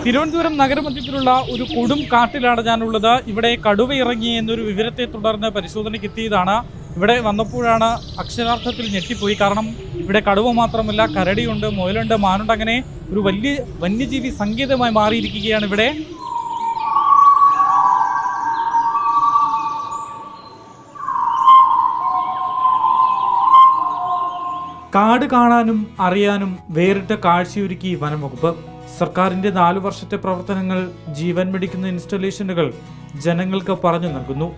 തിരുവനന്തപുരം നഗരമധ്യത്തിലുള്ള ഒരു കൊടും കാട്ടിലാണ് ഞാനുള്ളത്. ഇവിടെ കടുവ ഇറങ്ങി എന്നൊരു വിവരത്തെ തുടർന്ന് പരിശോധനയ്ക്ക് എത്തിയതാണ്. ഇവിടെ വന്നപ്പോഴാണ് അക്ഷരാർത്ഥത്തിൽ ഞെട്ടിപ്പോയി. കാരണം ഇവിടെ കടുവ മാത്രമല്ല, കരടിയുണ്ട്, മുയലുണ്ട്, മാനുണ്ട്, അങ്ങനെ ഒരു വലിയ വന്യജീവി സങ്കേതമായി മാറിയിരിക്കുകയാണ് ഇവിടെ. കാട് കാണാനും അറിയാനും വേറിട്ട കാഴ്ചയൊരുക്കി വനംവകുപ്പ്. സർക്കാരിന്റെ 4 വർഷത്തെ പ്രവർത്തനങ്ങൾ, ജീവൻ പിടിക്കുന്ന ഇൻസ്റ്റലേഷനുകൾ ജനങ്ങൾക്ക് പറഞ്ഞു നൽകുന്നു.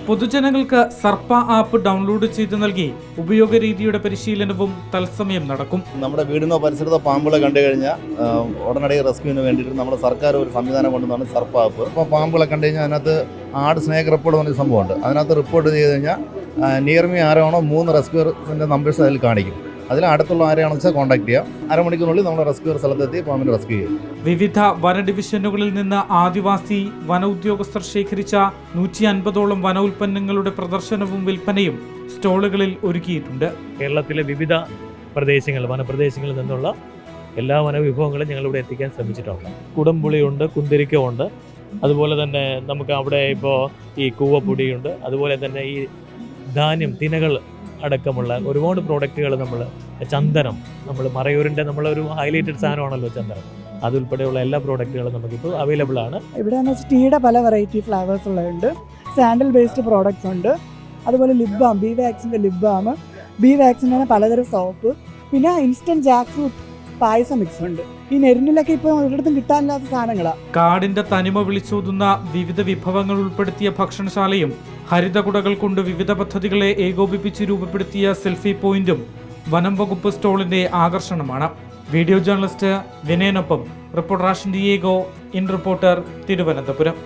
പൊതുജനങ്ങൾക്ക് സർപ്പ ആപ്പ് ഡൗൺലോഡ് ചെയ്ത് നൽകി ഉപയോഗ രീതിയുടെ പരിശീലനവും തത്സമയം നടക്കും. നമ്മുടെ വീടിനോ പരിസരത്തോ പാമ്പുകളെ കണ്ടു കഴിഞ്ഞാൽ ഉടനടി റെസ്ക്യൂവിന് വേണ്ടിയിട്ട് നമ്മുടെ സർക്കാർ ഒരു സംവിധാനം കൊണ്ടുവന്നാണ് സർപ്പ ആപ്പ്. ഇപ്പോൾ പാമ്പുകളെ കണ്ടു കഴിഞ്ഞാൽ അതിനകത്ത് ആട് സ്നേക്ക് റിപ്പോർട്ട് എന്നൊരു സംഭവമുണ്ട്. അതിനകത്ത് റിപ്പോർട്ട് ചെയ്ത് കഴിഞ്ഞാൽ നിയർമി ആരാണോ 3 റെസ്ക്യൂറിൻ്റെ നമ്പേഴ്സ് അതിൽ കാണിക്കും. അതിൽ അടുത്തുള്ള ആരെയാണെന്ന് വെച്ചാൽ കോൺടാക്ട് ചെയ്യാം. അരമണിക്കൂറിനുള്ളിൽ നമ്മൾ റെസ്ക്യൂർ സ്ഥലത്തെത്തി പാമ്പിനെ റെസ്ക്യൂ ചെയ്യും. വിവിധ വന ഡിവിഷനുകളിൽ നിന്ന് ആദിവാസി വന ഉദ്യോഗസ്ഥർ ശേഖരിച്ച 150ഓളം വന ഉൽപ്പന്നങ്ങളുടെ പ്രദർശനവും വിൽപ്പനയും സ്റ്റോളുകളിൽ ഒരുക്കിയിട്ടുണ്ട്. കേരളത്തിലെ വിവിധ വനപ്രദേശങ്ങളിൽ നിന്നുള്ള എല്ലാ വനവിഭവങ്ങളും ഞങ്ങളിവിടെ എത്തിക്കാൻ ശ്രമിച്ചിട്ടുണ്ട്. കുടംപുളിയുണ്ട്, കുന്തിരിക്കമുണ്ട്, അതുപോലെ തന്നെ നമുക്ക് അവിടെ ഇപ്പോൾ ഈ കൂവപ്പൊടിയുണ്ട്, അതുപോലെ തന്നെ ഈ ധാന്യം തിനകൾ അടക്കമുള്ള ഒരുപാട് പ്രോഡക്റ്റുകൾ, ചന്ദനം, മറയൂരിൻ്റെ നമ്മളൊരു ഹൈലൈറ്റഡ് സാധനമാണല്ലോ ചന്ദനം, അതുൾപ്പെടെയുള്ള എല്ലാ പ്രോഡക്റ്റുകളും നമുക്കിപ്പോൾ അവൈലബിൾ ആണ്. ഇവിടെ എന്ന് വെച്ചാൽ ടീയുടെ പല വെറൈറ്റി ഫ്ലേവേഴ്സ് ഉള്ളതുണ്ട്, സാൻഡൽ ബേസ്ഡ് പ്രോഡക്റ്റ്സ് ഉണ്ട്, അതുപോലെ ലിപ് ബാം, ബി വാക്സിൻ്റെ ലിപ് ബാം, ബി വാക്സിൻ്റെ പലതരം സോപ്പ്, പിന്നെ instant jackfruit payasam mix ഉണ്ട്. ഈ നെരിഞ്ഞിലൊക്കെ ഇപ്പോൾ ഒരിടത്തും കിട്ടാനില്ലാത്ത സാധനങ്ങളാണ്. കാടിന്റെ തനിമ വിളിച്ചോതുന്ന വിവിധ വിഭവങ്ങൾ ഉൾപ്പെടുത്തിയ ഭക്ഷണശാലയും ഹരിതകുടകൾ കൊണ്ട് വിവിധ പദ്ധതികളെ ഏകോപിപ്പിച്ച് രൂപപ്പെടുത്തിയ സെൽഫി പോയിന്റും വനം വകുപ്പ് സ്റ്റോളിന്റെ ആകർഷണമാണ്. വീഡിയോ ജേർണലിസ്റ്റ് വിനയനൊപ്പം reporter Diego, in reporter, Thiruvananthapuram.